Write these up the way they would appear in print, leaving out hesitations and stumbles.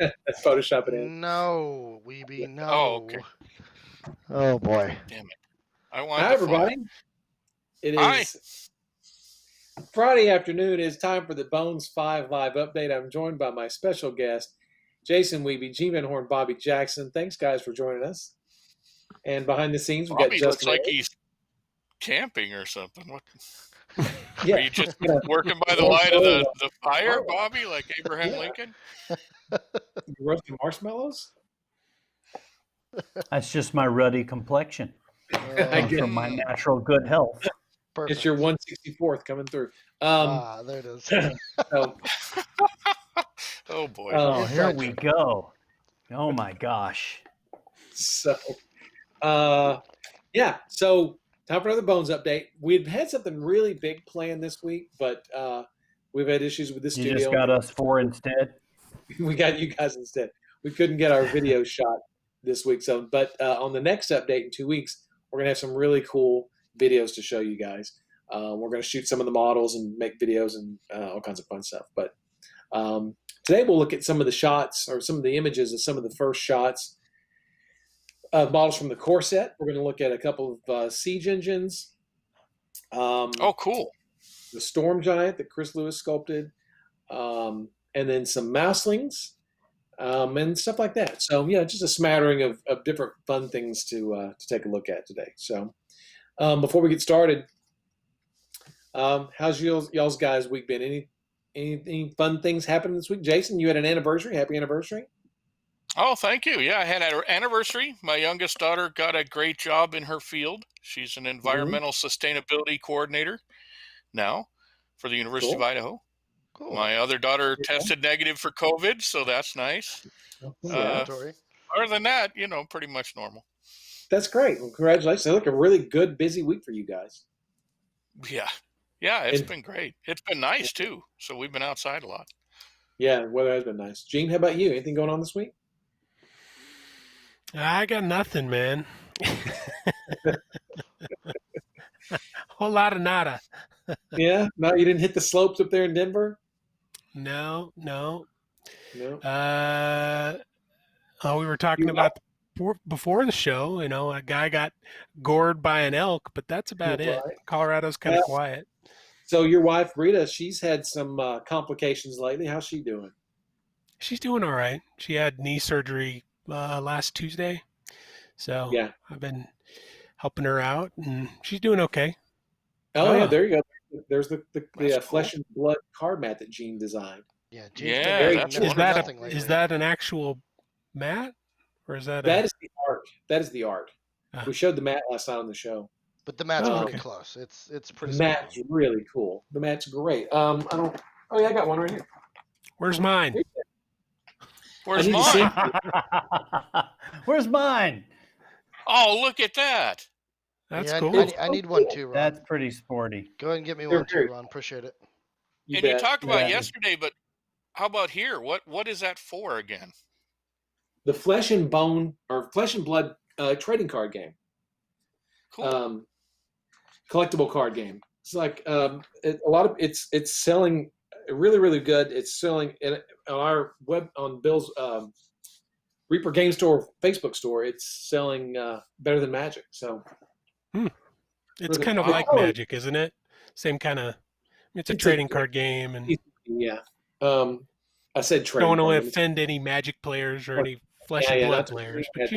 Let's Photoshop it in. No, Weeby, no. Oh, okay. Oh boy. Damn it. I wanted Hi, the fun. everybody. It Hi. is Friday afternoon. It's time for the Bones 5 Live update. I'm joined by my special guest, Jason Weeby, G. Van Horn, Bobby Jackson. Thanks, guys, for joining us. And behind the scenes, we've got Bobby Justin. looks like he's camping or something. What? Yeah. Are you just working by the light of the fire, Bobby, like Abraham Lincoln? You roasting marshmallows? That's just my ruddy complexion. From my natural good health. Perfect. It's your 164th coming through. There it is. So, oh boy! Oh, here we go. Oh my gosh. So, yeah. So, time for another Bones update. We'd had something really big planned this week, but we've had issues with the studio. You just got us four instead. We got you guys instead. We couldn't get our video shot this week. So, but on the next update in 2 weeks, we're gonna have some really cool videos to show you guys. We're gonna shoot some of the models and make videos and all kinds of fun stuff. But today we'll look at some of the shots or some of the images of some of the first shots of models from the core set. We're going to look at a couple of siege engines. Oh, cool. The Storm Giant that Chris Lewis sculpted. And then some Mouselings and stuff like that. So, yeah, just a smattering of different fun things to take a look at today. So, before we get started, how's y'all's guys' week been? Any fun things happening this week? Jason, you had an anniversary. Happy anniversary. Oh, thank you. Yeah, I had an anniversary. My youngest daughter got a great job in her field. She's an environmental sustainability coordinator now for the University of Idaho. Cool. My other daughter tested negative for COVID, so that's nice. Other than that, pretty much normal. That's great. Well, congratulations. It looked like a really good, busy week for you guys. Yeah, it's been great. It's been nice, too. So we've been outside a lot. Yeah, the weather has been nice. Gene, how about you? Anything going on this week? I got nothing, man. Whole lot of nada. Yeah? No, you didn't hit the slopes up there in Denver? No. We were talking about before the show, a guy got gored by an elk, but that's about it. Colorado's kind of quiet. So your wife, Rita, she's had some complications lately. How's she doing? She's doing all right. She had knee surgery last Tuesday. So yeah. I've been helping her out, and she's doing okay. Oh, yeah, there you go. There's the flesh and blood card mat that Gene designed. Yeah, is that an actual mat? Or is that is the art. That is the art. We showed the mat last night on the show. But the mat's pretty close. It's pretty. The mat's really cool. The mat's great. I got one right here. Where's mine? Where's mine? Where's mine? Oh, look at that. That's cool. I need one too, Ron. That's pretty sporty. Go ahead and get me one too, Ron. Appreciate it. You talked about yesterday, but how about here? What is that for again? The Flesh and Blood trading card game. Cool. Collectible card game. It's like it's selling really, really good. It's selling on Bill's Reaper Game Store Facebook store. It's selling better than Magic. So it's kind of like Magic, isn't it? Same kind of. It's a trading card game, and yeah. I said trading. Don't want to offend any Magic players or any Flesh and Blood players, but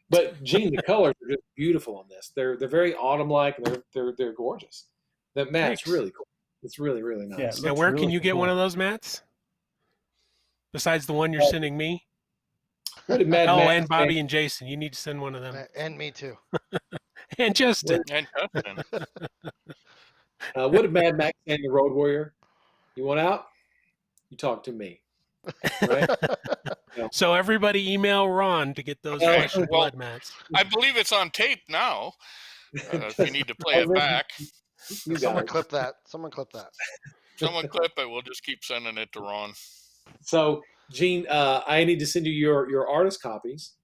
But Gene, the colors are just beautiful on this. They're very autumn-like, and they're gorgeous. That mat's really cool. It's really, really nice. Yeah, where can you get one of those mats? Besides the one you're sending me? And Bobby and Jason. You need to send one of them. And me too. And Justin. What did Mad Max say in The Road Warrior? You want out? You talk to me. Right? So everybody email Ron to get those Flesh and Blood mats. I believe it's on tape now. If you need to play it back. Someone clip that. Someone clip it. We'll just keep sending it to Ron. So, Gene, I need to send you your artist copies.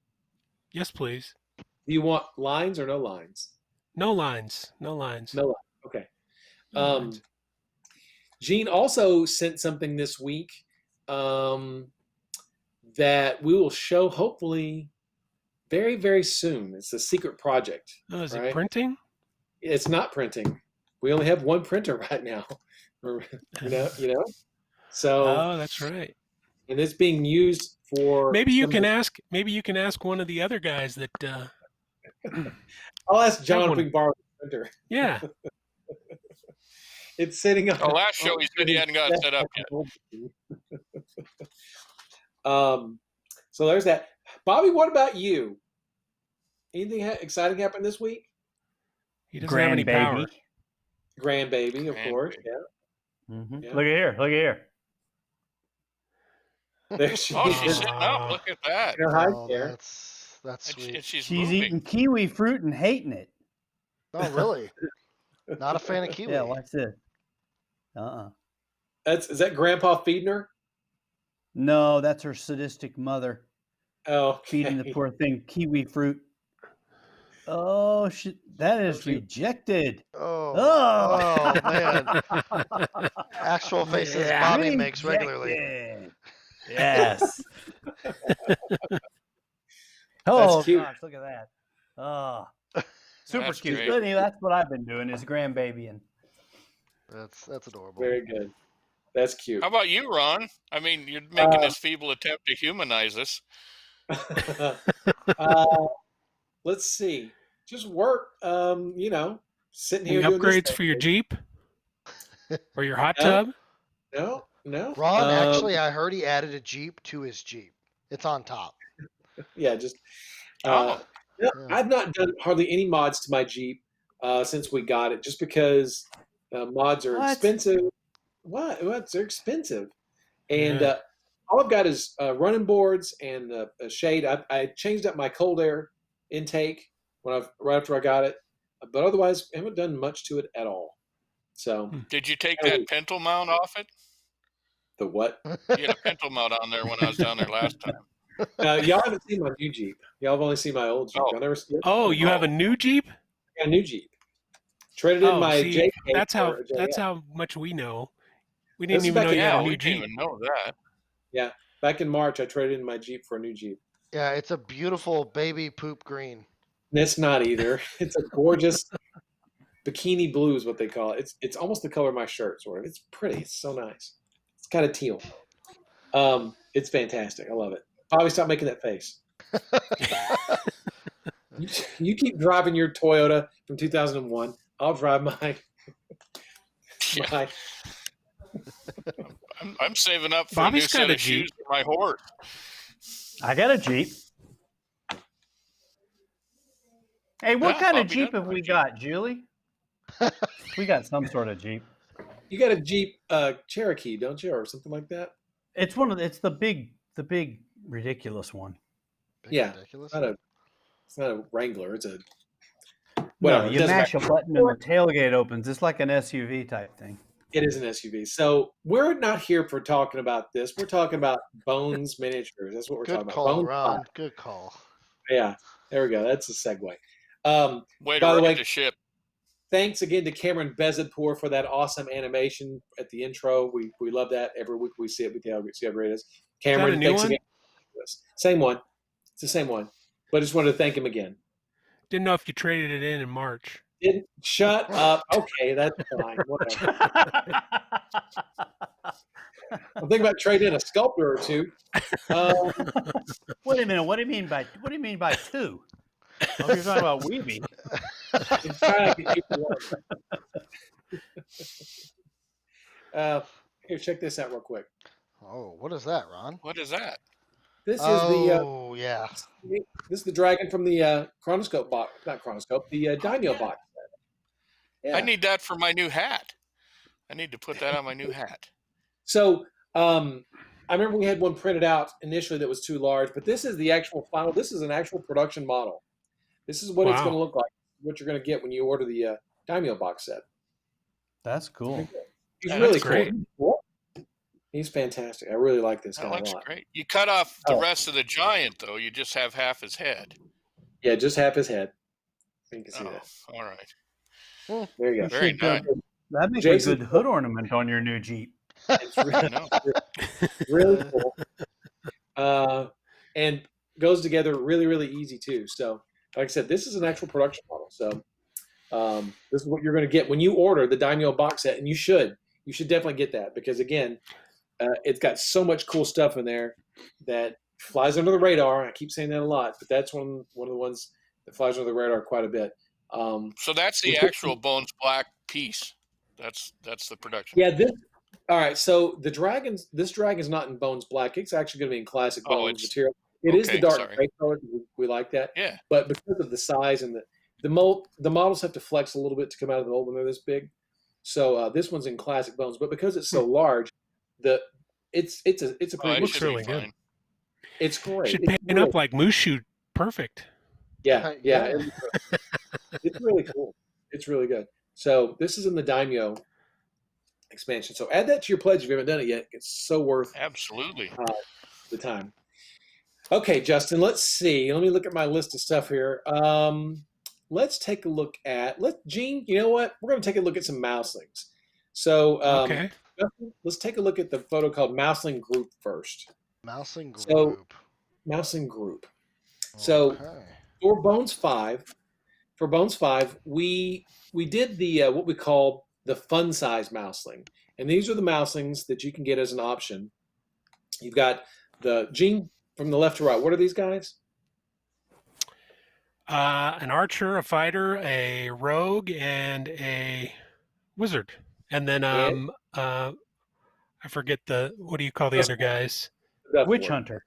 Yes, please. Do you want lines or no lines? No lines. No lines. No lines. Okay. Gene also sent something this week. that we will show hopefully very, very soon. It's a secret project. Oh, is it printing? It's not printing. We only have one printer right now. you know. So. Oh, that's right. And it's being used for. Maybe you can ask one of the other guys that. I'll ask John if we can borrow the printer. Yeah. It's sitting on. The last show he said he hadn't got it set up yet. So there's that. Bobby, what about you? Anything exciting happened this week? He doesn't have any power. Grandbaby, of course. Yeah. Mm-hmm. Yeah. Look at here. There she is. She's sitting up. Look at that. That's sweet. And she's eating kiwi fruit and hating it. Oh, really? Not a fan of kiwi. Yeah, watch this. Is that Grandpa feeding her? No, that's her sadistic mother. Oh, okay. Feeding the poor thing kiwi fruit. Oh, that is rejected. Oh man. Actual faces Bobby makes regularly. Yes. Oh gosh, look at that. Oh, super that's cute. Great. But anyway, that's what I've been doing is grandbabying. That's adorable. Very good. That's cute. How about you, Ron? I mean, you're making this feeble attempt to humanize us. Let's see. Just work. Sitting here. Any upgrades for your Jeep or your hot tub? No. Ron, actually, I heard he added a Jeep to his Jeep. It's on top. Yeah, just. I've not done hardly any mods to my Jeep since we got it, just because mods are expensive. What? They're expensive, and all I've got is running boards and a shade. I changed up my cold air intake right after I got it, but otherwise I haven't done much to it at all. So. Did you take that pintle mount off it? The what? You had a pintle mount on there when I was down there last time. Y'all haven't seen my new Jeep. Y'all have only seen my old Jeep. You have a new Jeep? Yeah, a new Jeep. Traded in my JK. That's how much we know. We didn't even know you had a new Jeep. Didn't even know that. Yeah, back in March, I traded in my Jeep for a new Jeep. Yeah, it's a beautiful baby poop green. And it's not either. It's a gorgeous bikini blue is what they call it. It's almost the color of my shirt, sort of. It's pretty. It's so nice. It's kind of teal. It's fantastic. I love it. Bobby, stop making that face. You keep driving your Toyota from 2001. I'll drive mine. I'm saving up for a new set of shoes for my horse. I got a Jeep. Hey, what kind of Jeep have we got, Julie? We got some sort of Jeep. You got a Jeep Cherokee, don't you, or something like that? It's the big ridiculous one. Ridiculous? It's not a Wrangler. It's a. Well, you mash a button and the tailgate opens. It's like an SUV type thing. It is an SUV. So we're not here for talking about this. We're talking about Bones Miniatures. That's what we're talking about. Good call, Ron. Good call. Yeah, there we go. That's a segue. Way to wreck the ship. Thanks again to Cameron Bezidpour for that awesome animation at the intro. We love that. Every week we see it. We see how great it is. Cameron, thanks again. Same one. It's the same one. But I just wanted to thank him again. Didn't know if you traded it in March. Shut up. Okay, that's fine. Whatever. I'm thinking about trading in a sculptor or two. Wait a minute. What do you mean by two? Oh, you're talking about Weeby. Here, check this out real quick. Oh, what is that, Ron? What is that? This is yeah. This is the dragon from the Chronoscope box. Not Chronoscope, the Daimyo box. Yeah. I need that for my new hat. I need to put that on my new hat. So I remember we had one printed out initially that was too large, but this is the actual final. This is an actual production model. This is what it's going to look like. What you're going to get when you order the Daimyo box set. That's cool. He's really cool. He's fantastic. I really like this guy a lot. That looks great. You cut off the rest of the giant, though. You just have half his head. Yeah, just half his head. You can see that. All right. Well, there you go. Very nice. That makes a good hood ornament on your new Jeep. It's really, really cool. and goes together really, really easy too. So, like I said, this is an actual production model. So, this is what you're going to get when you order the Daimyo box set, and you should definitely get that because again, it's got so much cool stuff in there that flies under the radar. I keep saying that a lot, but that's one of the ones that flies under the radar quite a bit. So that's the actual Bones Black piece. That's the production. Yeah. All right. So this dragon's not in Bones Black. It's actually going to be in classic Bones material. It is the dark gray color. We like that. Yeah. But because of the size and the models have to flex a little bit to come out of the mold when they're this big. So this one's in classic Bones, but because it's so large, it's a pretty. It looks really good. It's great. Should paint up like Mushu. Perfect. Yeah. It's really cool. It's really good. So this is in the Daimyo expansion. So add that to your pledge if you haven't done it yet. It's so worth absolutely the time. Okay, Justin. Let's see. Let me look at my list of stuff here. Let's take a look at Gene. You know what? We're going to take a look at some mouselings. So okay. Justin, let's take a look at the photo called Mouseling Group first. Mouseling Group. So, Mouseling Group. So for Bones 5, we did the what we call the fun size mouseling, and these are the mouselings that you can get as an option. You've got the Gene from the left to right. What are these guys? An archer, a fighter, a rogue, and a wizard. And then I forget what do you call the other guys? Witch Hunter.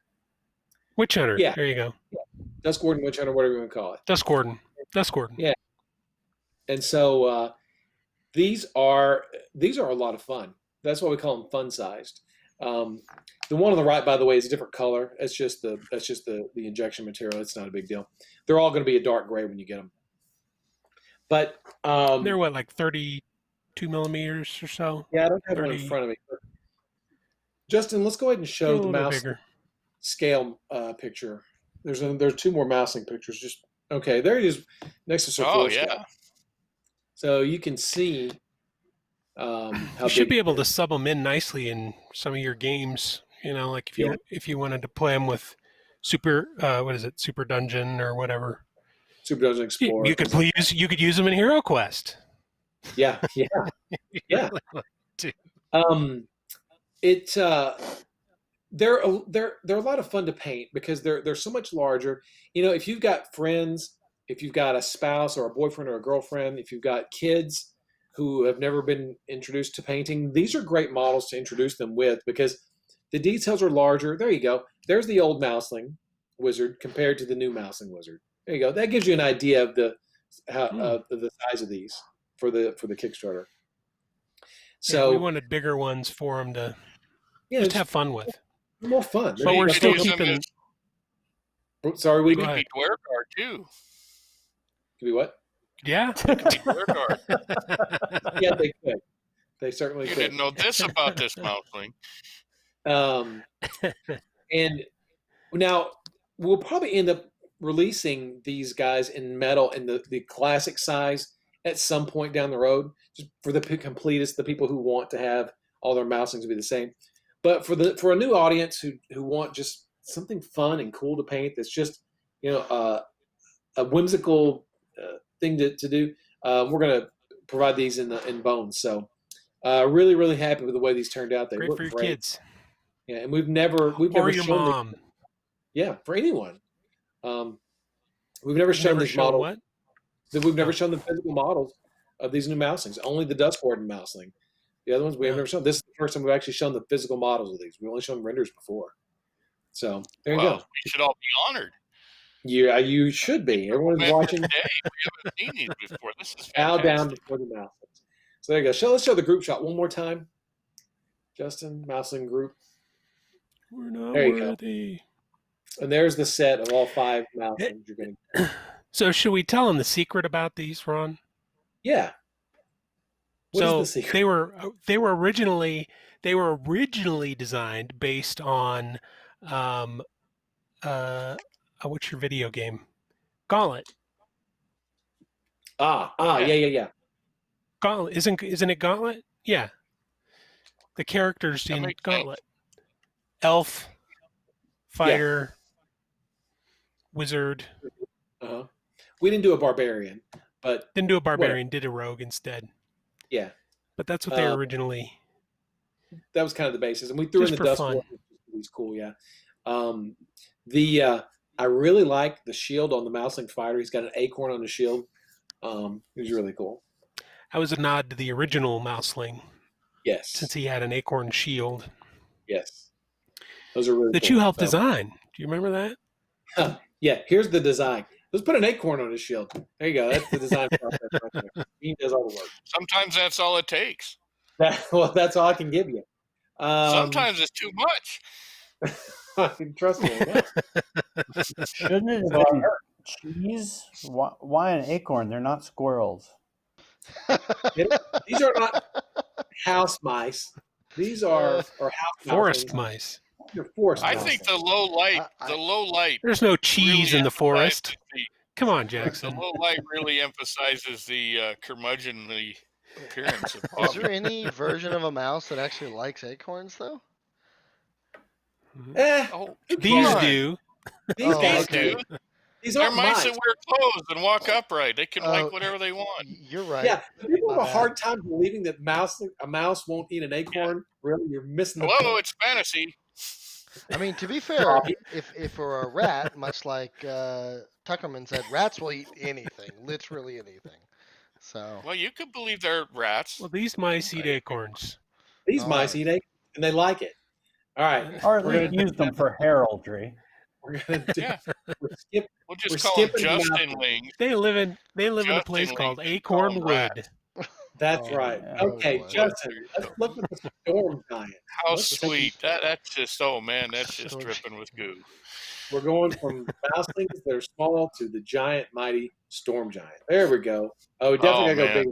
Witch Hunter. Yeah. There you go. Yeah. Dusk Warden, Witch Hunter, whatever you want to call it. Dusk Warden. Yeah. And so these are a lot of fun. That's why we call them fun sized. The one on the right, by the way, is a different color. That's just the injection material. It's not a big deal. They're all going to be a dark gray when you get them. But they're what, like 32 millimeters or so? Yeah, I don't have one in front of me. But Justin, let's go ahead and show the mouse scale picture. There's two more mousing pictures. Just okay. There he is, next to Sir Scale. So you can see. How you should be able to sub them in nicely in some of your games. You know, like if you wanted to play them with Super Dungeon or whatever. Super Dungeon Explorer. You could use them in Hero Quest. Yeah. They're a lot of fun to paint because they're so much larger. You know, if you've got friends, if you've got a spouse or a boyfriend or a girlfriend, if you've got kids who have never been introduced to painting, these are great models to introduce them with because the details are larger. There you go. There's the old Mouseling Wizard compared to the new Mouseling Wizard. There you go. That gives you an idea of the size of these for the Kickstarter. So we wanted bigger ones for them to just have fun with. More fun. But we're still keeping. Sorry, we could be Dwergard too. Could be what? Yeah. Yeah, they could. They certainly could. You didn't know this about this mouseling. And now we'll probably end up releasing these guys in metal in the classic size at some point down the road, just for the completists, the people who want to have all their mouselings to be the same. But for a new audience who want just something fun and cool to paint, that's just a whimsical thing to do, we're going to provide these in Bones. So really, really happy with the way these turned out. They look for your great. Kids. Yeah, and we've never your shown mom. Yeah, for anyone. We've never shown these models. What? We've never shown the physical models of these new mouselings. Only the Dusk Warden mouseling. The other ones we have never shown. This is the first time we've actually shown the physical models of these. We've only shown renders before. So there you go. We should all be honored. Yeah, you should be. Everyone's watching. Today. We haven't seen these before. This is fantastic. Bow down before the mouselings. So there you go. Let's show the group shot one more time. Justin, mouseling group. We're not there you worthy. Go. And there's the set of all 5 mouselings you're going to get. So should we tell them the secret about these, Ron? Yeah. What is the secret? They were originally designed based on what's your video game? Gauntlet. Yeah. Gauntlet isn't it Gauntlet? Yeah. The characters in Gauntlet. Elf, fighter, wizard. We didn't do a barbarian, but didn't do a barbarian. Did a rogue instead. Yeah, but that's what they originally. That was kind of the basis, and we threw in the dust war. He's cool, yeah. I really like the shield on the Mouseling fighter. He's got an acorn on the shield. He's really cool. That was a nod to the original Mouseling. Yes, since he had an acorn shield. Yes, those are really that cool. you helped design. Do you remember that? Yeah, here's the design. Let's put an acorn on his shield. There you go. That's the design process right there. He does all the work. Sometimes that's all it takes. Well, that's all I can give you. Sometimes it's too much. I can trust me. Shouldn't it have been cheese? Why an acorn? They're not squirrels. These are not house mice. These are forest mice. They're forest I mice. think the low light. There's no cheese really in the forest. Come on, Jackson. The low light really emphasizes the curmudgeonly appearance of Bob. Is there any version of a mouse that actually likes acorns, though? These do. These guys do. These They're aren't mice mice that wear clothes and walk upright. They can like whatever they want. You're right. Yeah, people have a hard time believing that a mouse won't eat an acorn. Yeah. Really, you're missing the point. It's fantasy. I mean, to be fair, if it were a rat, much like Tuckerman said, rats will eat anything, literally anything. So. Well, you could believe they're rats. Well, these mice eat acorns. These mice eat acorns, and they like it. All right. Or at least use them for heraldry. We're gonna do. Yeah. We'll just we're call them Justin Lings. They live in a place called Acorn Wood. That's right. Okay, Justin, let's look at the storm giant. How sweet. That's just, that's just dripping with goo. We're going from mouselings that are small to the giant, mighty storm giant. There we go. Oh, definitely gotta go big.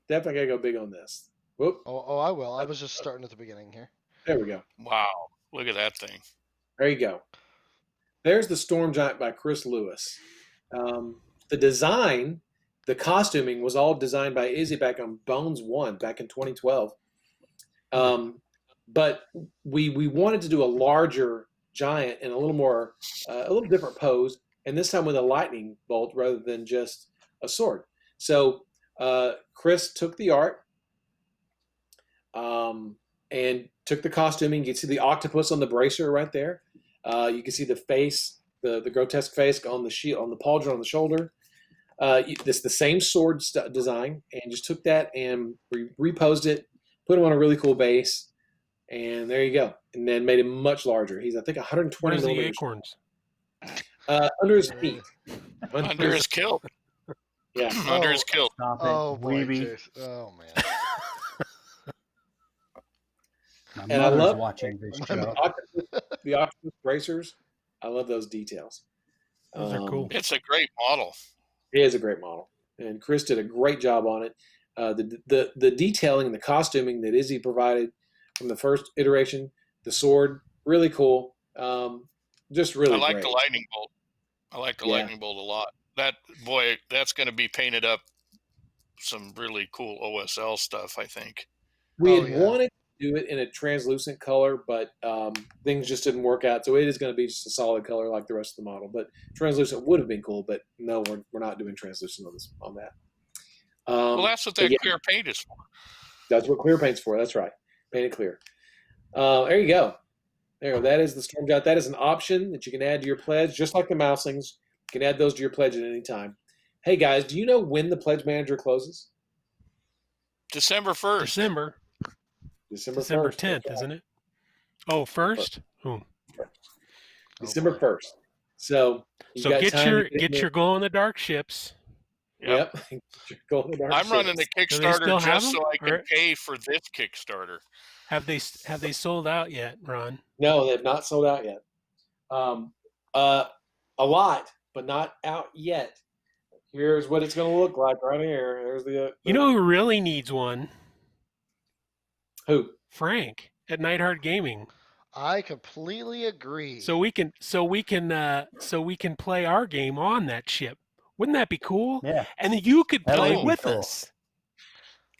Definitely gotta go big on this. Whoop. Oh, I will. I was just starting at the beginning here. There we go. Wow. Look at that thing. There you go. There's the Storm Giant by Chris Lewis. The design, the costuming was all designed by Izzy back on Bones 1 back in 2012. But we wanted to do a larger giant and a little different pose, and this time with a lightning bolt rather than just a sword. So Chris took the art and took the costuming. You can see the octopus on the bracer right there. You can see the face, the grotesque face on the shield, on the pauldron on the shoulder. It's the same sword design, and just took that and reposed it, put him on a really cool base, and there you go. And then made him much larger. He's, I think, 120 Where's millimeters. the acorns? Under his feet. Under his kilt. Yeah. Under his kilt. Oh, boy. Oh, man. And I love watching this show. The octopus bracers. I love those details. Those are cool. It's a great model. It is a great model, and Chris did a great job on it. The detailing and the costuming that Izzy provided from the first iteration, the sword, really cool. Just really. I like great. the lightning bolt. I like the lightning bolt a lot. That's going to be painted up. Some really cool OSL stuff, I think. We had wanted to do it in a translucent color, but things just didn't work out. So it is going to be just a solid color like the rest of the model. But translucent would have been cool, but no, we're not doing translucent on that. Well, that's what that clear paint is for. That's what clear paint's for. That's right. Paint it clear. There you go. That is the Storm Giant. That is an option that you can add to your pledge, just like the Mouselings. You can add those to your pledge at any time. Hey, guys, do you know when the pledge manager closes? December 1st. December 10th, isn't it? Oh, 1st? Oh. December 1st. So get your glow in the dark ships. Yep. I'm running the Kickstarter just so I can pay for this Kickstarter. Have they sold out yet, Ron? No, they've not sold out yet. A lot, but not out yet. Here's what it's going to look like right here. There's the You know who really needs one? Who? Frank at Nightheart Gaming. I completely agree. So we can play our game on that ship. Wouldn't that be cool? Yeah. And then you could play with us.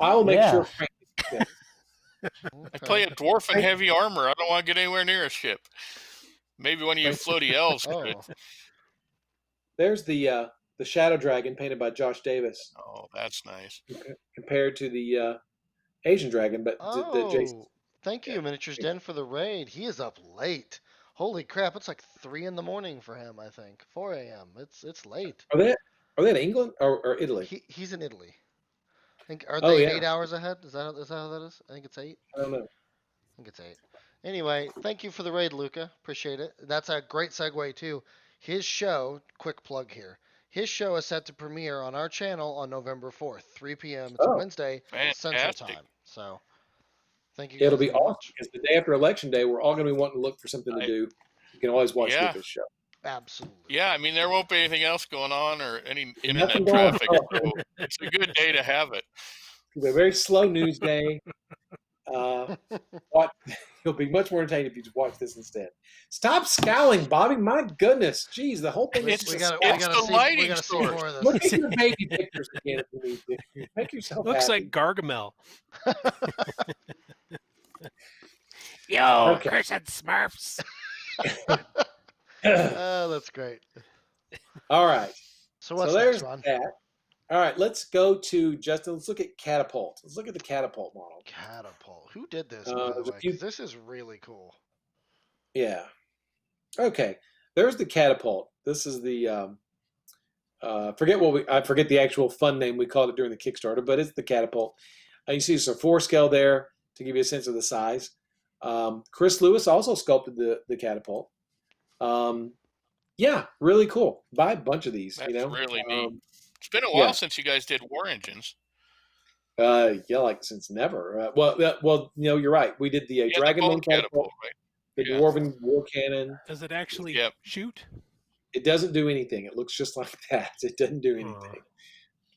I will make sure Frank. I play a dwarf in heavy armor. I don't want to get anywhere near a ship. Maybe one of you floaty elves could. Oh, There's the Shadow Dragon painted by Josh Davis Oh, that's nice. compared to the Asian Dragon, but the Jason. thank you, Miniatures Den, for the raid. He is up late. Holy crap! It's like 3 in the morning for him. I think 4 a.m. It's late. Are they in England or Italy? He's in Italy. I think are Oh, they yeah. 8 hours ahead? Is that how that is? I think it's 8. I don't know. I think it's 8. Anyway, thank you for the raid, Luca. Appreciate it. That's a great segue too. His show, quick plug here. His show is set to premiere on our channel on November 4th, 3 p.m. It's a Wednesday Central Fantastic. Time. So, thank you guys It'll be very awesome much. because the day after Election Day, we're all going to be wanting to look for something to do. You can always watch Yeah. Luca's show. Absolutely. Yeah, I mean, there won't be anything else going on or any Nothing internet going traffic. on. So it's a good day to have it. It'll be a very slow news day. You'll be much more entertained if you just watch this instead. Stop scowling, Bobby. My goodness. Jeez, the whole thing is We just gotta the lighting see source. more of this. Look at your baby pictures again if you need to. Make yourself Looks happy. like Gargamel. Yo, Okay. cursed Smurfs. Oh, that's great. All right. So what's so there's next, Ron? that. All right, let's go to Justin. Let's look at Catapult. Let's look at the Catapult model. Catapult. Who did this, by there's the a way? few- 'Cause this is really cool. Yeah. Okay. There's the Catapult. This is the I forget the actual fun name we called it during the Kickstarter, but it's the Catapult. You see some forescale there to give you a sense of the size. Chris Lewis also sculpted the Catapult. Yeah, really cool. Buy a bunch of these. That's you know, really neat. It's been a while yeah. since you guys did War Engines. Yeah, like since never. Well, you're right. We did the You had the Dragonbone bone Catapult, right? the Yeah. Dwarven War Cannon. Does it actually Yep. shoot? It doesn't do anything. It looks just like that. It doesn't do anything.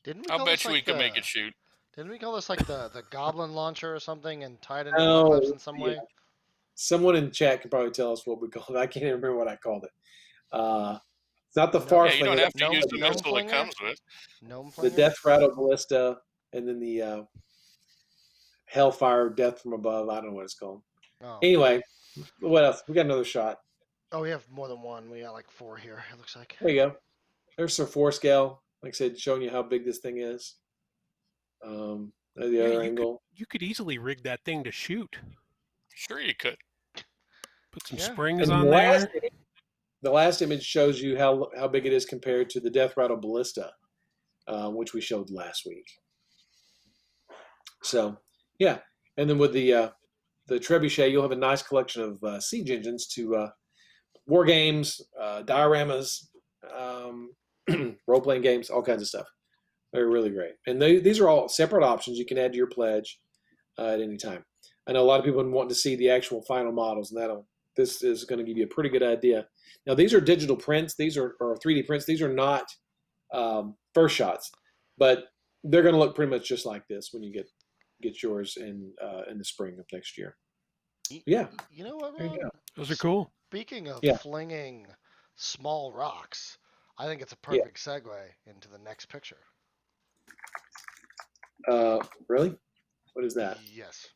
Didn't we I'll call bet this you like we can make it shoot. Didn't we call this like the Goblin Launcher or something and tie it into Oh, clips in some way? yeah. Someone in chat could probably tell us what we called it. I can't even remember what I called it. It's not the far Yeah, you don't flinger, have to Gnome- use the gnome missile it flinger? comes with. Gnome the flinger? Death Rattle Ballista, and then the Hellfire Death from Above. I don't know what it's called. Oh. Anyway, what else? We got another shot. Oh, we have more than one. We got like 4 here, it looks like. There you go. There's some forescale. Like I said, showing you how big this thing is. The Yeah, other you angle. You could easily rig that thing to shoot. Sure, you could. Put some Yeah. springs And on there. the last image shows you how big it is compared to the Death Rattle Ballista, which we showed last week. So, yeah. And then with the Trebuchet, you'll have a nice collection of siege engines to war games, dioramas, role-playing games, all kinds of stuff. They're really great. And these are all separate options you can add to your pledge at any time. I know a lot of people have been wanting to see the actual final models, and this is going to give you a pretty good idea. Now, these are digital prints. These are 3D prints. These are not first shots, but they're going to look pretty much just like this when you get yours in the spring of next year. Yeah. You know what, There you Ron? go. Those are cool. Speaking of Yeah. flinging small rocks, I think it's a perfect segue into the next picture. Really? What is that? Yes.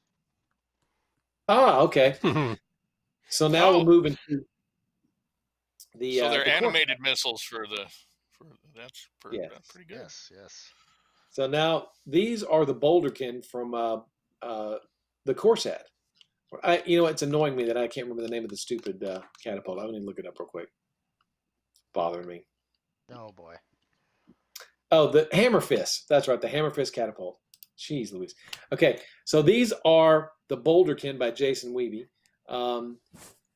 Ah, okay. So now we'll move into the. So they're the animated missiles for that's pretty good. Yes, yes. So now these are the Boulderkin from the Corset. It's annoying me that I can't remember the name of the stupid catapult. I need to look it up real quick. Bothering me. Oh boy. Oh, the Hammer Fist. That's right, the Hammer Fist catapult. Jeez Louise. Okay, so these are the Boulderkin by Jason Weeby.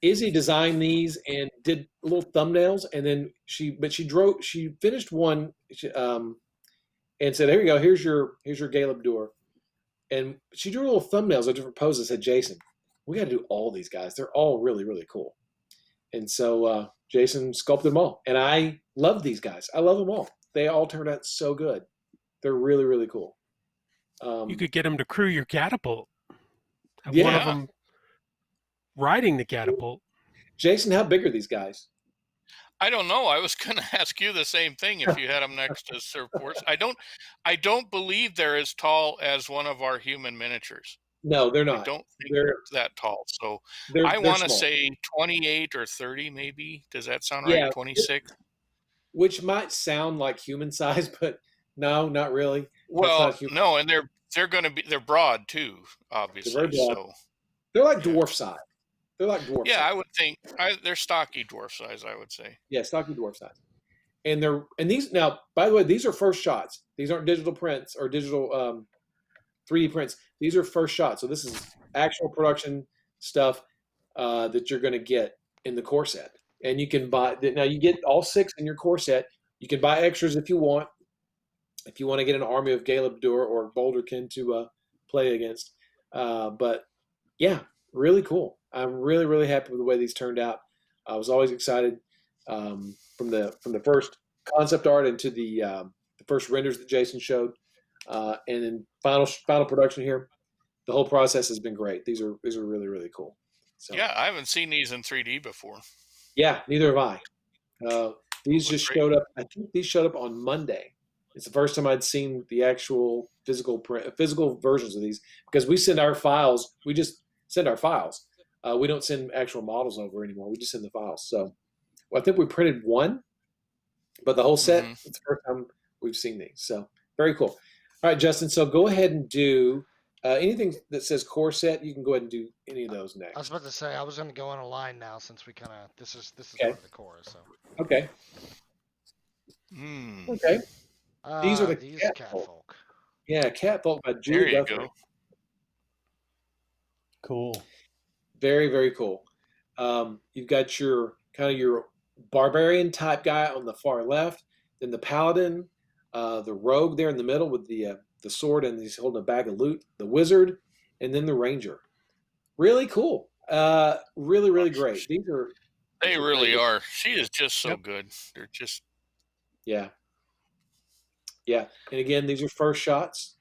Izzy designed these and did little thumbnails, and then she finished one and said, "Here you go. Here's your Galeb Door." And she drew little thumbnails of different poses. Said, "Jason, we got to do all these guys. They're all really, really cool." And so Jason sculpted them all, and I love these guys. I love them all. They all turned out so good. They're really, really cool. You could get them to crew your catapult. Have Yeah. one of them riding the catapult. Jason, how big are these guys? I don't know. I was going to ask you the same thing if you had them next to Surf Force. I don't believe they're as tall as one of our human miniatures. No, they're I not. don't think They're they're that tall. So I they're want to small. say 28 or 30, maybe. Does that sound right? Yeah, 26? which might sound like human size, but no, not really. That's Well, not human. no, and they're broad too, They're very obviously. broad. So They're like yeah, dwarf size. They're like dwarf yeah, size. I would think they're stocky dwarf size. I would say. Yeah, stocky dwarf size. And these now, by the way, these are first shots. These aren't digital prints or digital 3D prints. These are first shots. So this is actual production stuff that you're going to get in the core set. And you can buy now. You get all 6 in your core set. You can buy extras if you want. If you want to get an army of Galebdur or Boulderkin to play against. But yeah, really cool. I'm really, really happy with the way these turned out. I was always excited from the first concept art into the first renders that Jason showed, and in final production here. The whole process has been great. These are really, really cool. So Yeah, I haven't seen these in 3D before. yeah, neither have I. These just great. showed up. I think these showed up on Monday. It's the first time I'd seen the actual physical versions of these because we send our files. We just send our files. We don't send actual models over anymore. We just send the files. So I think we printed one, but the whole set. Mhm. It's the first time we've seen these. So very cool. All right, Justin. So go ahead and do anything that says core set. You can go ahead and do any of those next. I was about to say I was going to go on a line now since we kind of this is Okay. part of the core. So Okay. Mm. Okay. These are the these cat folk. folk. Yeah, Cat Folk by There Julie you Guthrie. go. Cool. Very, very cool. You've got your kind of your barbarian type guy on the far left, then the paladin, the rogue there in the middle with the sword and he's holding a bag of loot, the wizard, and then the ranger. Really cool. Really, really great. They are really pretty good. are. She is just so Yep. good. They're just Yeah. Yeah. And again, these are first shots.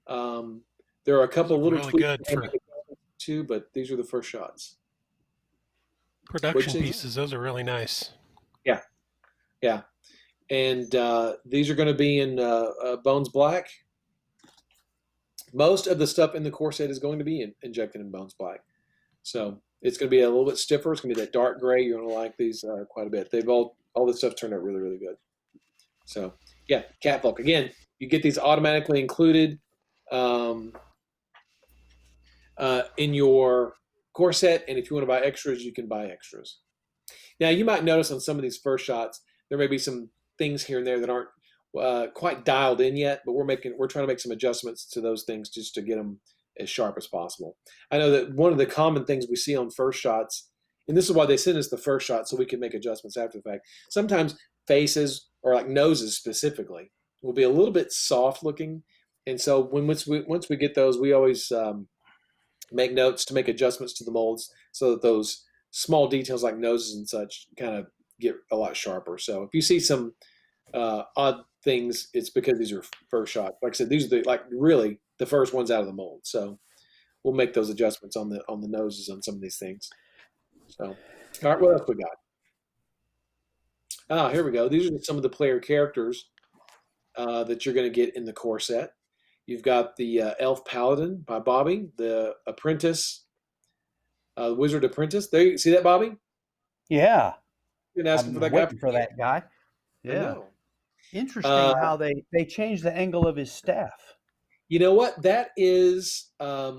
There are a couple Those are little really tweaks good for too, but these are the first shots. production pieces. Those are really nice. Yeah. Yeah. And these are going to be in Bones Black. Most of the stuff in the core set is going to be injected in Bones Black. So it's going to be a little bit stiffer. It's going to be that dark gray. You're going to like these quite a bit. They've all this stuff turned out really, really good. So yeah, Catfolk. Again, you get these automatically included in your core set, and if you want to buy extras, you can buy extras. Now you might notice on some of these first shots there may be some things here and there that aren't quite dialed in yet, but we're trying to make some adjustments to those things just to get them as sharp as possible. I know that one of the common things we see on first shots, and this is why they send us the first shot so we can make adjustments after the fact. Sometimes faces or like noses specifically will be a little bit soft looking, and so once we get those, we always make notes to make adjustments to the molds so that those small details like noses and such kind of get a lot sharper. So if you see some odd things, it's because these are first shots. Like I said, these are really the first ones out of the mold. So we'll make those adjustments on the noses on some of these things. So, all right, what else we got? Here we go. These are some of the player characters that you're going to get in the core set. You've got the Elf Paladin by Bobby, the Apprentice, Wizard Apprentice. There, you see that, Bobby? Yeah. You've been asking I'm for that waiting guy. for that guy. I Yeah. know. Interesting how they changed the angle of his staff. You know what? That is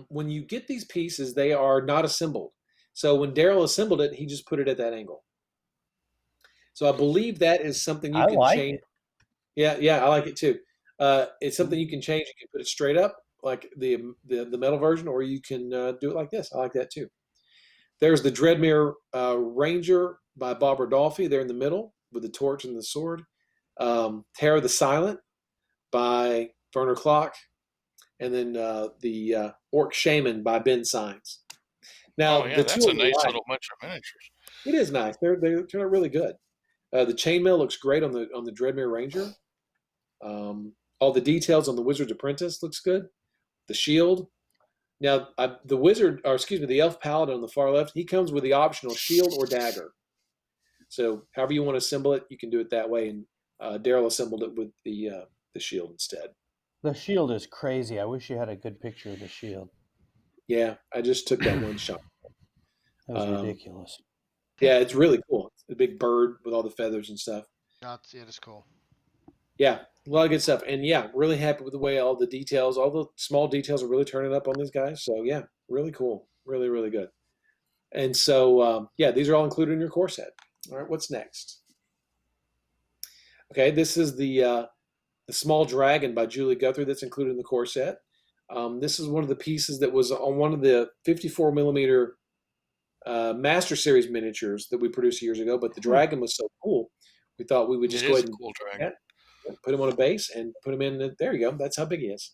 when you get these pieces, they are not assembled. So when Daryl assembled it, he just put it at that angle. So I believe that is something you can change. Yeah, I like it too. It's something you can change. You can put it straight up, like the metal version, or you can do it like this. I like that too. There's the Dreadmere Ranger by Bob Rodolphe there in the middle with the torch and the sword. Terror the Silent by Werner Klock. And then the Orc Shaman by Ben Sines. Now, that's a nice little bunch of miniatures. It is nice. They turn out really good. The chainmail looks great on the Dreadmere Ranger. All the details on the Wizard's Apprentice looks good. The shield. Now, the Elf Paladin on the far left, he comes with the optional shield or dagger. So, however you want to assemble it, you can do it that way. And Daryl assembled it with the shield instead. The shield is crazy. I wish you had a good picture of the shield. Yeah, I just took that one shot. That was ridiculous. Yeah, it's really cool. It's a big bird with all the feathers and stuff. It is cool. Yeah, a lot of good stuff. And yeah, really happy with the way all the details, all the small details are really turning up on these guys. So yeah, really cool. Really, really good. And so, yeah, these are all included in your core set. All right, what's next? Okay, this is the Small Dragon by Julie Guthrie that's included in the core set. This is one of the pieces that was on one of the 54 millimeter Master Series miniatures that we produced years ago, but the dragon was so cool, we thought we would just go ahead and cool dragon. Put him on a base and put him in. There you go. That's how big he is.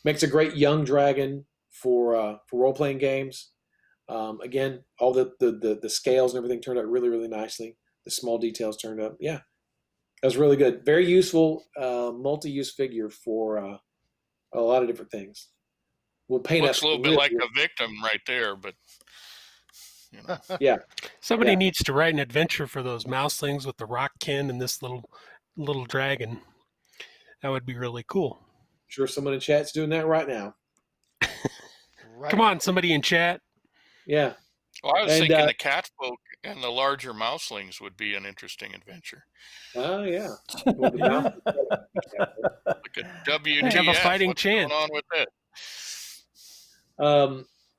Makes a great young dragon for role playing games. Again, all the scales and everything turned out really, really nicely. The small details turned up. Yeah, that was really good. Very useful, multi-use figure for a lot of different things. We'll paint Looks a little bit like a victim right there, but you know. Yeah. Somebody needs to write an adventure for those mouselings with the rockkin and this little dragon. That would be really cool. I'm sure someone in chat's doing that right now. Come on, somebody in chat. Yeah. Well, I was thinking the cat folk and the larger mouselings would be an interesting adventure. Oh, yeah. Like a WTF. Have a fighting What's chance. going on with it?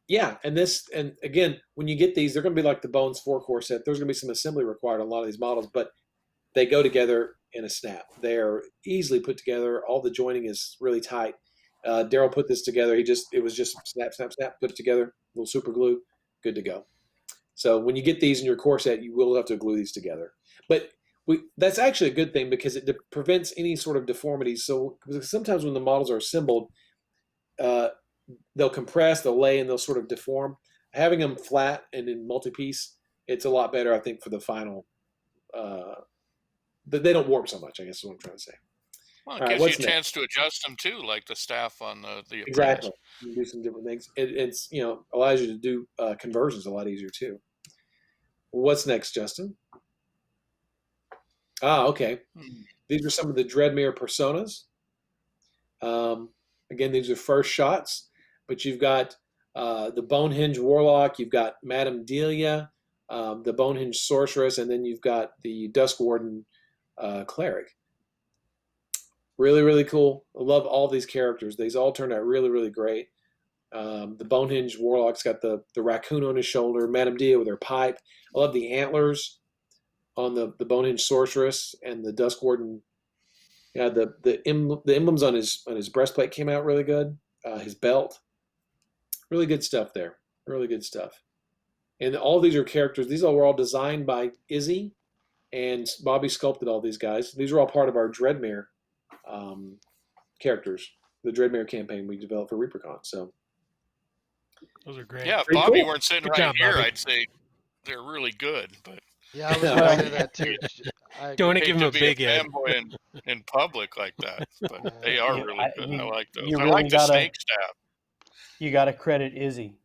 Yeah, and again, when you get these, they're going to be like the Bones 4 core set. There's going to be some assembly required on a lot of these models, but they go together in a snap. They're easily put together. All the joining is really tight. Daryl put this together. It was just snap, snap, snap, put it together, a little super glue, good to go. So when you get these in your core set, you will have to glue these together. But that's actually a good thing because it prevents any sort of deformities. So sometimes when the models are assembled, they'll compress, they'll lay, and they'll sort of deform. Having them flat and in multi-piece, it's a lot better, I think, for the final. They don't warp so much, I guess is what I'm trying to say. Well, it gives you a chance to adjust them too, like the staff on the exactly. You can do some different things. It's allows you to do conversions a lot easier too. What's next, Justin? Okay. These are some of the Dreadmere personas. Again, these are first shots, but you've got the Bonehenge Warlock, you've got Madame Delia, the Bonehenge Sorceress, and then you've got the Dusk Warden Cleric. Really, really cool. I love all these characters. These all turned out really, really great. The Bonehenge Warlock's got the raccoon on his shoulder, Madame Delia with her pipe. I love the antlers on the Bonehenge Sorceress and the Dusk Warden. Yeah, the emblems on his breastplate came out really good. His belt, really good stuff there. Really good stuff. And all these are characters. These were all designed by Izzy, and Bobby sculpted all these guys. These are all part of our Dreadmere characters, the Dreadmere campaign we developed for ReaperCon. So those are great. Yeah, if Bobby weren't sitting right here, I'd say they're really good. But yeah, I was going to say that too. Don't want to give him a big head in public like that, but they are really good. I like those. I really like the snake staff. You got to credit Izzy.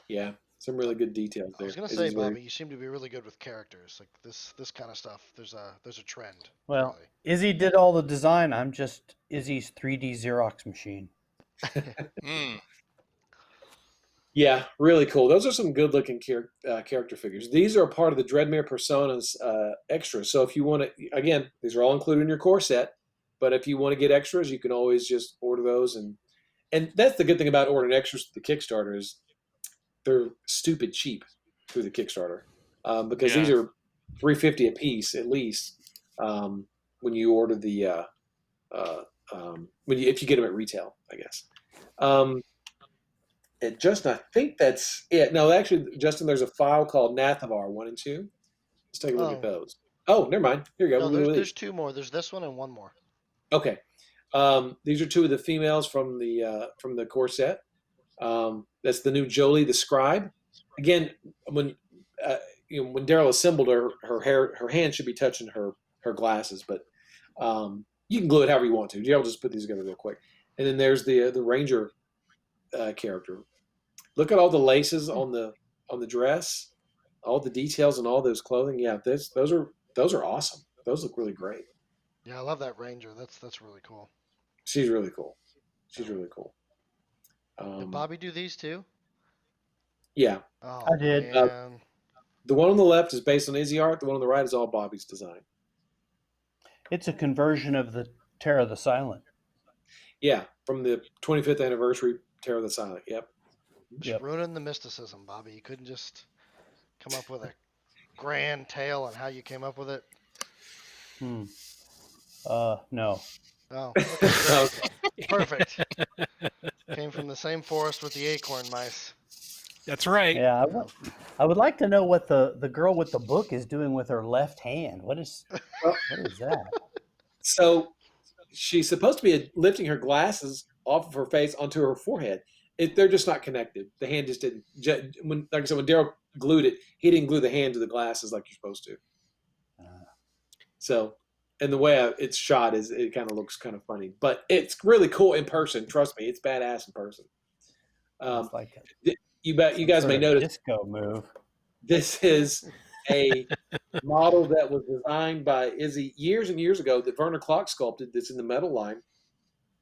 Yeah, some really good details there. I was going to say, Bobby, you seem to be really good with characters, like this kind of stuff. There's a trend. Well, really. Izzy did all the design. I'm just Izzy's 3D Xerox machine. Yeah, really cool. Those are some good-looking character figures. These are a part of the Dreadmere Personas extras. So if you want to, again, these are all included in your core set. But if you want to get extras, you can always just order those. And that's the good thing about ordering extras to the Kickstarter is they're stupid cheap through the Kickstarter because these are $350 a piece at least when you order the if you get them at retail, I guess. And Justin, I think that's it. No, actually, Justin, there's a file called Nathavar 1 and 2. Let's take a look at those. Oh, never mind. Here you go. No, there's two more. There's this one and one more. Okay. These are two of the females from the core set. That's the new Jolie the Scribe. Again, when Daryl assembled her hand should be touching her glasses, but you can glue it however you want to. Daryl just put these together real quick. And then there's the Ranger character. Look at all the laces on the dress, all the details and all those clothing. Yeah, those are awesome. Those look really great. Yeah, I love that Ranger. That's really cool. She's really cool. She's really cool. Did Bobby do these too? Yeah. Oh, I did. Man. The one on the left is based on Izzy art. The one on the right is all Bobby's design. It's a conversion of the Terror of the Silent. Yeah, from the 25th anniversary Terror of the Silent. Yep. Just ruining the mysticism, Bobby. You couldn't just come up with a grand tale on how you came up with it. No. Oh, okay, great. Perfect. Came from the same forest with the acorn mice. That's right. Yeah, I would like to know what the girl with the book is doing with her left hand. What is that? So she's supposed to be lifting her glasses off of her face onto her forehead. They're just not connected. The hand just didn't. Like I said, when Daryl glued it, he didn't glue the hand to the glasses like you're supposed to. So, and the way it's shot is it kind of looks kind of funny, but it's really cool in person. Trust me, it's badass in person. It's like you guys may notice disco move. this is a model that was designed by Izzy years and years ago that Werner Klock sculpted. That's in the metal line,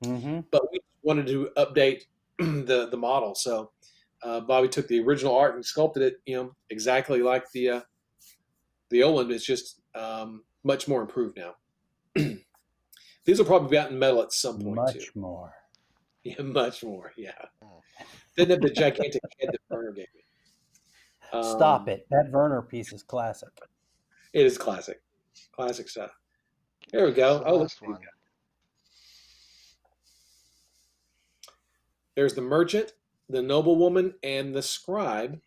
but we wanted to update the model. So Bobby took the original art and sculpted it, exactly like the old one. It's just much more improved now. These will probably be out in metal at some point too. Much more. Yeah, much more. Yeah. Didn't have the gigantic head that Werner gave me. Stop it. That Werner piece is classic. It is classic. Classic stuff. Here we go. The last one. There's the merchant, the noblewoman, and the scribe.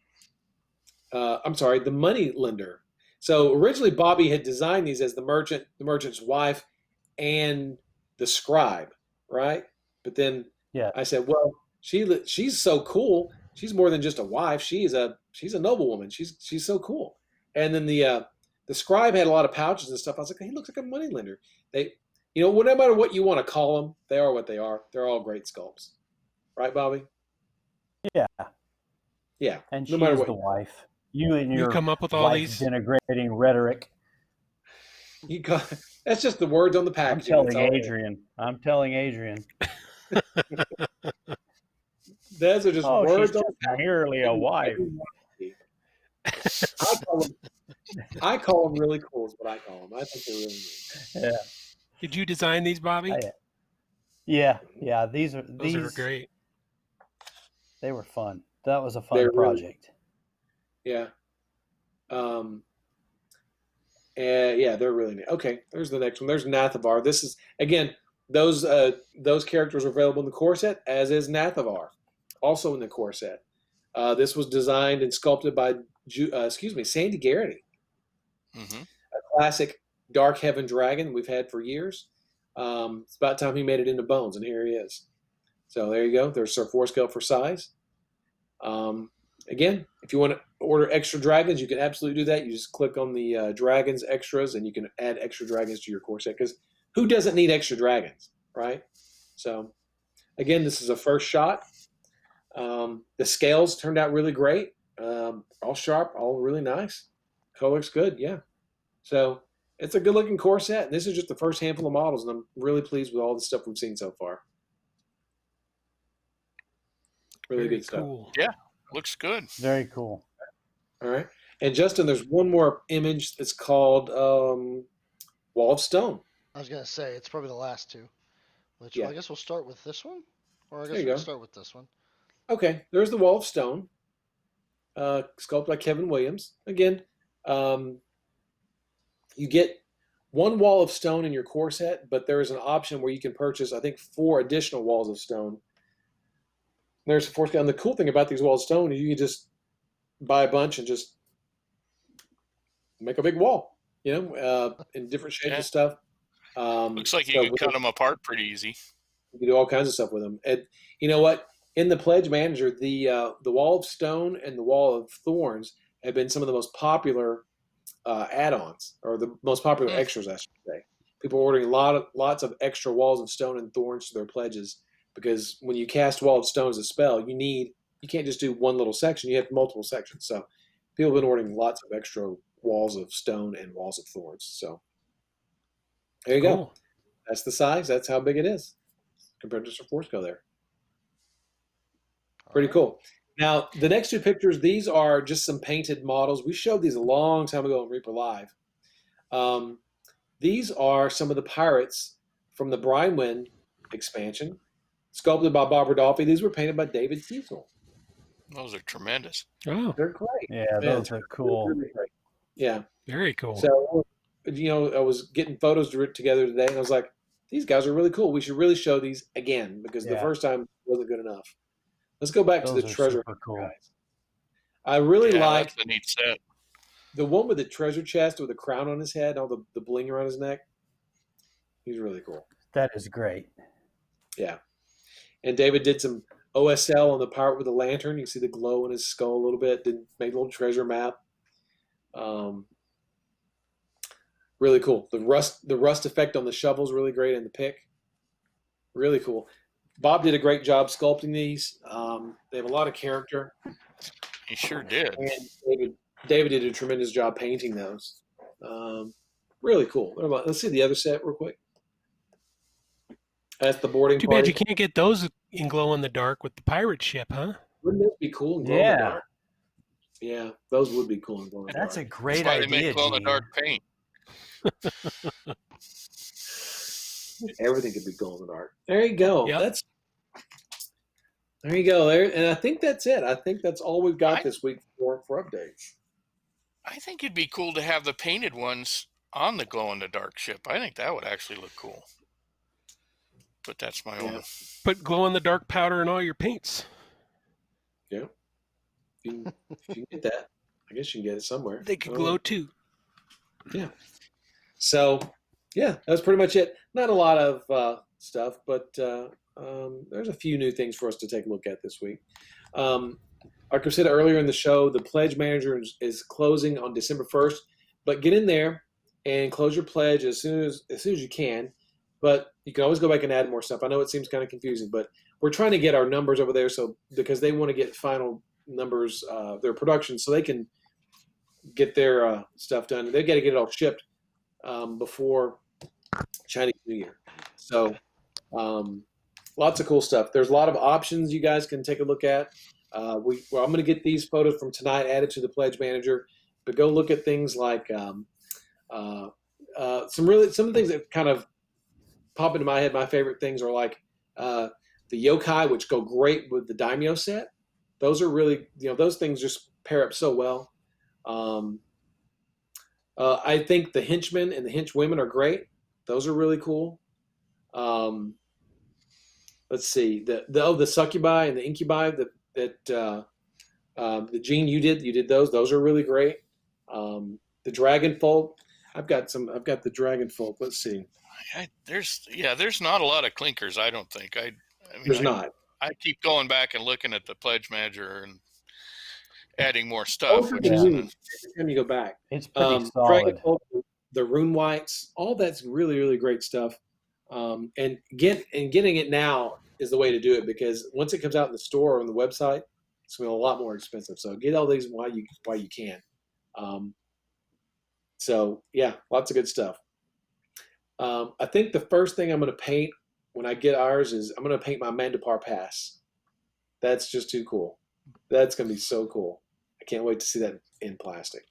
I'm sorry, the money lender. So originally Bobby had designed these as the merchant, the merchant's wife, and the scribe, right? But then I said, well, she's so cool. She's more than just a wife. She's a noblewoman. She's so cool. And then the scribe had a lot of pouches and stuff. I was like, he looks like a money lender. They, no matter what you want to call them, they are what they are. They're all great sculpts, right, Bobby? Yeah. Yeah. And she's the wife. You come up with all these denigrating rhetoric. That's just the words on the packaging. I'm telling Adrian. Those are just words on the packaging. Merely a wife. I call them really cool is what I call them. I think they're really neat. Yeah. Did you design these, Bobby? Yeah. These are great. They were fun. That was a fun project. Yeah. Yeah, they're really neat. Okay, there's the next one. There's Nathavar. This is, again, those characters are available in the core set, as is Nathavar, also in the core set. This was designed and sculpted by Sandy Garrity. A classic Dark Heaven dragon we've had for years. It's about time he made it into bones, and here he is. So there you go. There's our 4-scale for size. Again, if you want to order extra dragons, you can absolutely do that. You just click on the dragons extras, and you can add extra dragons to your core set, because who doesn't need extra dragons, right? So again, this is a first shot. The scales turned out really great. All sharp, all really nice. Color looks good, yeah. So it's a good looking core set. And this is just the first handful of models, and I'm really pleased with all the stuff we've seen so far. Really good stuff. Cool. Yeah, looks good. Very cool. All right. And Justin, there's one more image that's called Wall of Stone. I was going to say, it's probably the last two. Which, Yeah. well, I guess we'll start with this one? Or I guess There you we'll go. start with this one. Okay, there's the Wall of Stone, sculpted by Kevin Williams. Again, you get one wall of stone in your core set, but there is an option where you can purchase, I think, 4 additional walls of stone. There's a 4-scale. And the cool thing about these walls of stone is you can just buy a bunch and just make a big wall, in different shapes and stuff. Looks like you can cut them apart pretty easy. You can do all kinds of stuff with them. And you know what? In the Pledge Manager, the Wall of Stone and the Wall of Thorns have been some of the most popular add-ons, or the most popular extras, I should say. People are ordering lots of extra walls of stone and thorns to their pledges, because when you cast Wall of Stone as a spell, you can't just do one little section. You have multiple sections. So people have been ordering lots of extra walls of stone and walls of thorns. So there you go. That's the size. That's how big it is compared to 4-scale there. Pretty cool. Now, the next 2 pictures, these are just some painted models. We showed these a long time ago on Reaper Live. These are some of the pirates from the Brynewyn expansion, sculpted by Bob Rodolphe. These were painted by David Cecil. Those are tremendous. Oh, they're great. Yeah, those are cool. Really great. Yeah, very cool. So, I was getting photos together today, and I was like, these guys are really cool. We should really show these again because the first time wasn't good enough. Let's go back to the treasure cool. guys. I really like the neat set. The one with the treasure chest with the crown on his head, all the bling around his neck. He's really cool. That is great. Yeah. And David did some OSL on the pirate with the lantern. You see the glow in his skull a little bit. Did make a little treasure map. Really cool. The rust effect on the shovel is really great, and the pick. Really cool. Bob did a great job sculpting these. They have a lot of character. He sure did. And David did a tremendous job painting those. Really cool. Let's see the other set real quick. That's the boarding Too party. bad you can't get those in glow in the dark with the pirate ship, huh? Wouldn't this be cool in glow in the dark? Yeah, those would be cool in glow in the dark. That's a great That's why idea. they make glow in the dark paint. Everything could be glow in the dark. There you go. Yep. There you go. And I think that's it. I think that's all we've got this week for updates. I think it'd be cool to have the painted ones on the glow in the dark ship. I think that would actually look cool. But that's my own. Put glow in the dark powder in all your paints. Yeah. If you can get that, I guess you can get it somewhere. They could glow too. Yeah. So, yeah, that's pretty much it. Not a lot of stuff, but there's a few new things for us to take a look at this week. Like I said earlier in the show, the Pledge Manager is closing on December 1st, but get in there and close your pledge as soon as you can. But you can always go back and add more stuff. I know it seems kind of confusing, but we're trying to get our numbers over there because they want to get final numbers, their production, so they can get their stuff done. They've got to get it all shipped before Chinese New Year. So lots of cool stuff. There's a lot of options you guys can take a look at. I'm going to get these photos from tonight added to the Pledge Manager, but go look at things like some of the things that kind of pop into my head. My favorite things are like the yokai, which go great with the daimyo set. Those are really, those things just pair up so well. I think the henchmen and the henchwomen are great. Those are really cool. Let's see, the succubi and the incubi that Gene you did those. Those are really great. The dragon folk. I've got the dragon folk. Let's see. There's not a lot of clinkers. I don't think. I mean, there's not. I keep going back and looking at the Pledge Manager and adding more stuff. Every time you go back, it's pretty solid. Dragon folk, the rune whites, all that's really, really great stuff. And getting it now is the way to do it, because once it comes out in the store or on the website, it's going to be a lot more expensive. So get all these while you can. So yeah, lots of good stuff. I think the first thing I'm going to paint when I get ours is I'm going to paint my Mandapar Pass. That's just too cool. That's going to be so cool. I can't wait to see that in plastic.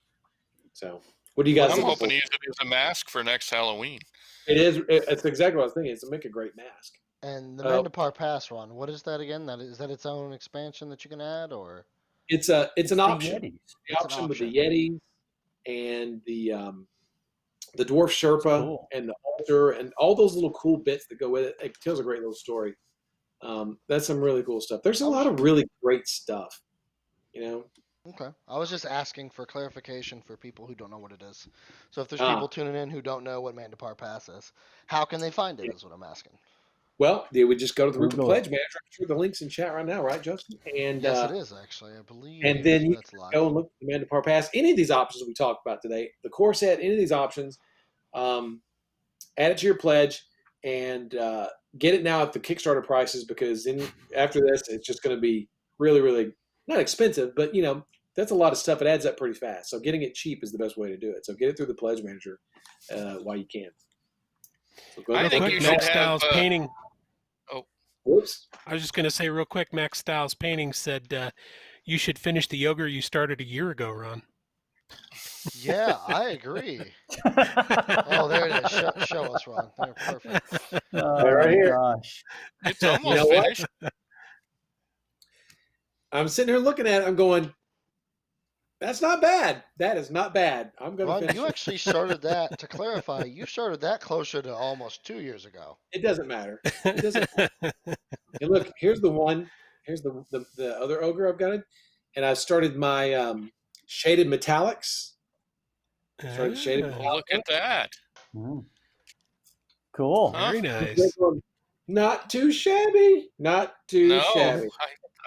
So what do you guys think? I'm hoping to use it as a mask for next Halloween. It is. It's exactly what I was thinking. It's to make a great mask. And the Mandapar Pass, Ron, what is that again? Is that its own expansion that you can add, or? It's an option. Yetis. The option with the Yetis and the Dwarf Sherpa and the altar and all those little cool bits that go with it. It tells a great little story. That's some really cool stuff. There's a lot of really great stuff, Okay. I was just asking for clarification for people who don't know what it is. So if there's people tuning in who don't know what Mandapar Pass is, how can they find it is what I'm asking. Well, they would just go to the Rupert Google Pledge Manager. I'm sure the link's in chat right now, right, Justin? And yes, it is actually, I believe. And then you that's can live. go and look at the Mandapar Pass. Any of these options we talked about today, the core set, any of these options, add it to your pledge and get it now at the Kickstarter prices, because after this, it's just going to be really, really not expensive, but that's a lot of stuff. It adds up pretty fast. So getting it cheap is the best way to do it. So get it through the Pledge Manager while you can. So I think you should have painting. Whoops. I was just going to say real quick, Max Styles Painting said you should finish the yogurt you started a year ago, Ron. Yeah, I agree. Oh, there it is. Show us, Ron. There, perfect. Oh Right my here. gosh. It's almost You know what? finished. I'm sitting here looking at it. I'm going, that's not bad. That is not bad. I'm going to Ron, finish you it. actually started that, to clarify, you started that closer to almost 2 years ago. It doesn't matter. It doesn't matter. And look, here's the one. Here's the other ogre I've got it. And I started my shaded metallics. Started shaded metallics. Look at that. Mm. Cool. Huh? Very nice. Not too shabby. Not too No, shabby.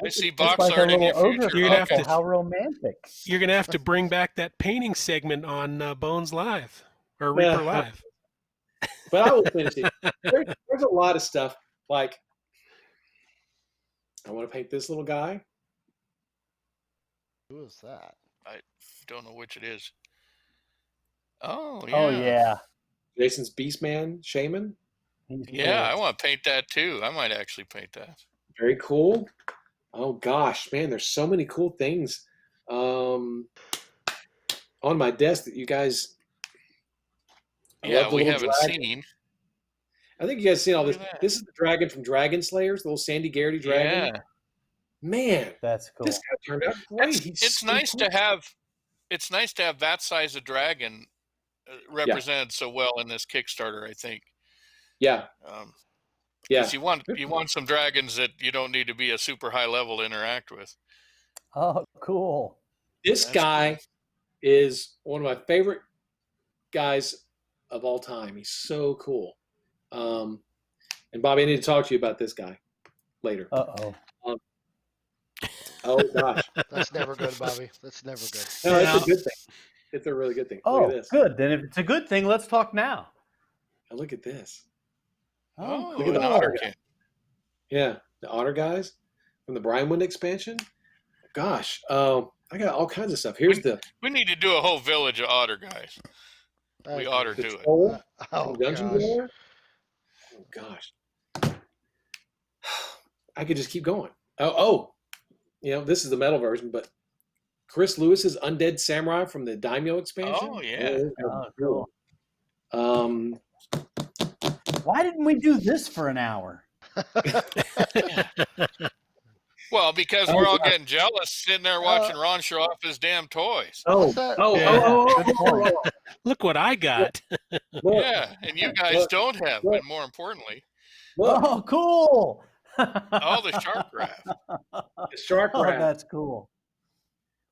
I see It's box like a art in little your ogre future. You're gonna have couple. to- How romantic. You're going to have to bring back that painting segment on Bones Live or Reaper Live. But I will finish it. There's a lot of stuff. Like, I want to paint this little guy. Who is that? I don't know which it is. Oh, yeah. Oh yeah. Jason's Beastman Shaman. He's Yeah, I cool. want to paint that too. I might actually paint that. Very cool. Oh gosh, man, there's so many cool things on my desk that you guys. I Yeah, love the we little haven't dragon. seen. I think you guys seen all this. Look at that. This is the dragon from Dragon Slayers, the little Sandy Garrity dragon. Yeah, Man, That's cool. this guy turned out great. it's so nice cool. to have. It's nice to have that size of dragon represented so well in this Kickstarter. I think. Yeah, yeah. 'Cause you want some dragons that you don't need to be a super high level to interact with. Oh, cool. This That's guy is one of my favorite guys of all time. He's so cool. And Bobby, I need to talk to you about this guy later. Uh-oh. Oh gosh, That's never good, Bobby. That's never good. no, Yeah. it's a good thing. It's a really good thing. Look Oh, at this. good. Then if it's a good thing, let's talk now. Now look at this. Oh, look at an the otter otter. king. Yeah, the otter guys from the Brinewood expansion. Gosh, I got all kinds of stuff. Here's the We need to do a whole village of otter guys. We ought to do it. troll Oh, from Dungeon gosh. Dweller. Oh gosh, I could just keep going. Oh, this is the metal version, but Chris Lewis's Undead Samurai from the Daimyo expansion. Oh, yeah. Oh, cool. Um, Why didn't we do this for an hour? Well, because Oh, we're all yeah. getting jealous sitting there watching Ron show off his damn toys. oh, that? oh, Yeah. oh. Look what I got. Look, Yeah, and you guys Look, don't have, look. and more importantly, look, Oh, cool. all the shark wrap. the shark Oh, wrap. that's cool.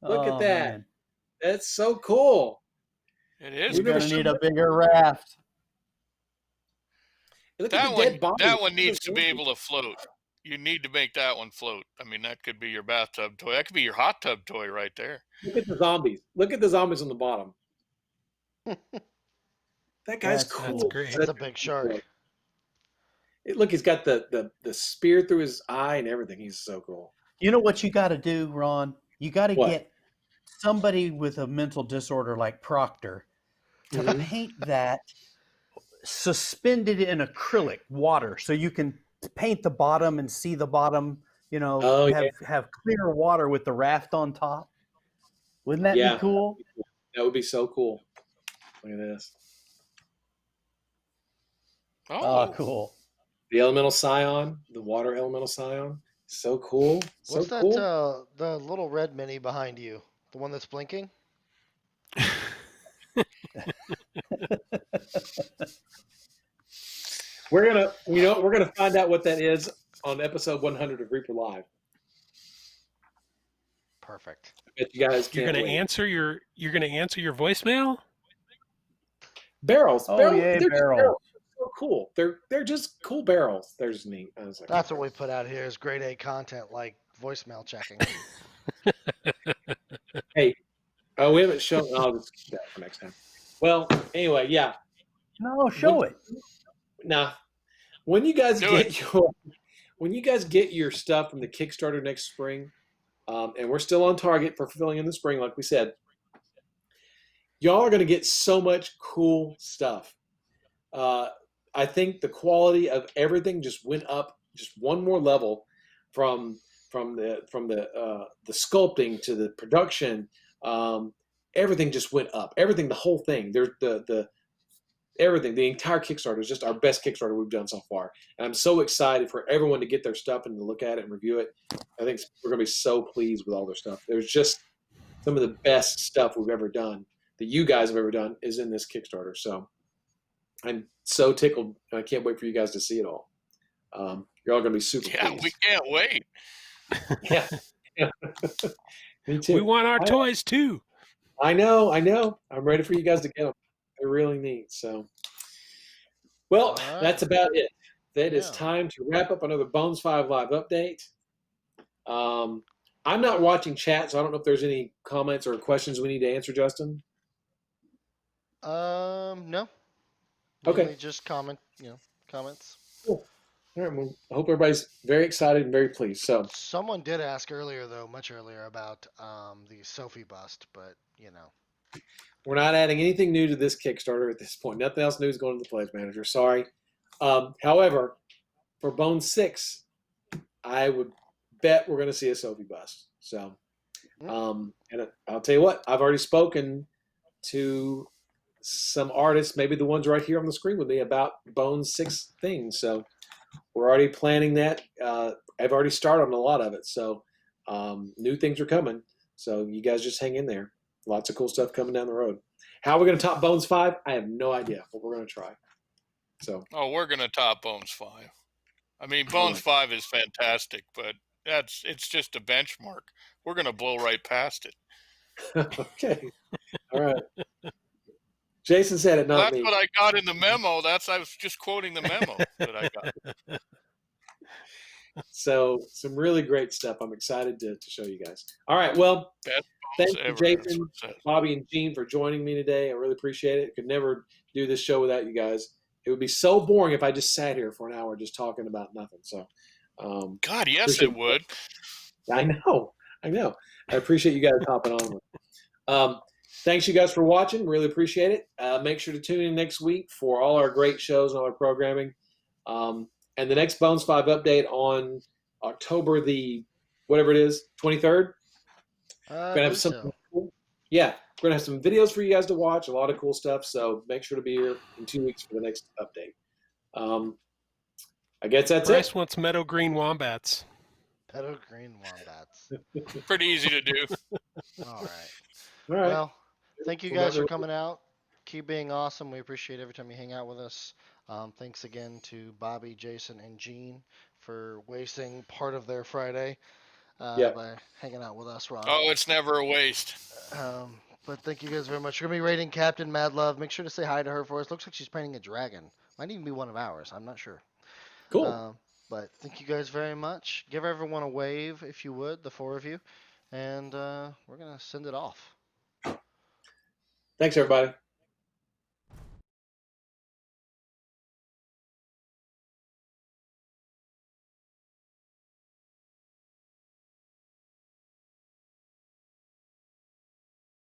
Look at Oh, that. man. That's so cool. It is. We've We're never gonna seen need a bigger raft. Look at That the one, dead body. that one needs to be able to float. You need to make that one float. I mean, that could be your bathtub toy. That could be your hot tub toy right there. Look at the zombies. Look at the zombies on the bottom. That guy's That's- cool. that's great. That's a big shark. Look, he's got the spear through his eye and everything. He's so cool. You know what you got to do, Ron? You got to What? get somebody with a mental disorder like Proctor to Mhm. paint that suspended in acrylic water so you can paint the bottom and see the bottom, Oh, have clear water with the raft on top. Wouldn't that Yeah. be cool? That would be so cool. Look at this. Oh, cool. The elemental scion, the water elemental scion. So cool. So What's that? cool. The little red mini behind you, the one that's blinking. We're gonna find out what that is on episode 100 of Reaper Live. Perfect. I bet you guys You're can't gonna wait. answer your voicemail? Barrels. Oh, barrels. yay, They're just barrels. So cool. They're just cool barrels. They're just neat. I was like, That's what we put out here is grade A content like voicemail checking. Hey, we haven't shown. I'll just keep that for next time. Well, anyway, yeah. No, show it. Now, when you guys Do get your stuff from the Kickstarter next spring, and we're still on target for fulfilling in the spring, like we said, y'all are going to get so much cool stuff. I think the quality of everything just went up just one more level from the sculpting to the production. Everything just went up. Everything, the whole thing. There's everything. The entire Kickstarter is just our best Kickstarter we've done so far, and I'm so excited for everyone to get their stuff and to look at it and review it. I think we're going to be so pleased with all their stuff. There's just some of the best stuff we've ever done that you guys have ever done is in this Kickstarter. So I'm so tickled. I can't wait for you guys to see it all. You're all going to be super pleased. We can't wait. Yeah. Me too. We want our toys too. I know. I'm ready for you guys to get them. They're really neat. So, well, that's about it. That is time to wrap up another Bones 5 Live update. I'm not watching chat, so I don't know if there's any comments or questions we need to answer, Justin. No. Okay. Mainly just comments. Cool. All right. Well, I hope everybody's very excited and very pleased. So someone did ask earlier, though, much earlier, about the Sophie bust, but we're not adding anything new to this Kickstarter at this point. Nothing else new is going to the Pledge Manager. Sorry. However, for Bone 6, I would bet we're going to see a Sophie bust. So, and I'll tell you what, I've already spoken to some artists, maybe the ones right here on the screen with me, about Bone 6 things. So we're already planning that. I've already started on a lot of it. So new things are coming. So you guys just hang in there. Lots of cool stuff coming down the road. How are we going to top Bones 5? I have no idea, but we're going to try. So. Oh, we're going to top Bones 5. I mean, Bones 5 is fantastic, but it's just a benchmark. We're going to blow right past it. Okay. All right. Jason said it, not me. That's what I got in the memo. I was just quoting the memo that I got. So some really great stuff. I'm excited to show you guys. All right. Well, thank you, Jason, Bobby, and Gene for joining me today. I really appreciate it. Could never do this show without you guys. It would be so boring if I just sat here for an hour just talking about nothing. So, God, yes, it would. I know. I appreciate you guys hopping on. Thanks, you guys, for watching. Really appreciate it. Make sure to tune in next week for all our great shows and all our programming. And the next Bones 5 update on October the, whatever it is, 23rd. We're going to have something cool. Yeah, we're going to have some videos for you guys to watch, a lot of cool stuff. So make sure to be here in 2 weeks for the next update. I guess that's Bryce wants meadow green wombats. Meadow green wombats. Pretty easy to do. All right. Well, thank you guys for coming out. Keep being awesome. We appreciate every time you hang out with us. Thanks again to Bobby, Jason, and Gene for wasting part of their Friday by hanging out with us, Ron. Oh, it's never a waste. But thank you guys very much. We're going to be rating Captain Mad Love. Make sure to say hi to her for us. Looks like she's painting a dragon. Might even be one of ours. I'm not sure. Cool. But thank you guys very much. Give everyone a wave, if you would, the 4 of you. And we're going to send it off. Thanks, everybody.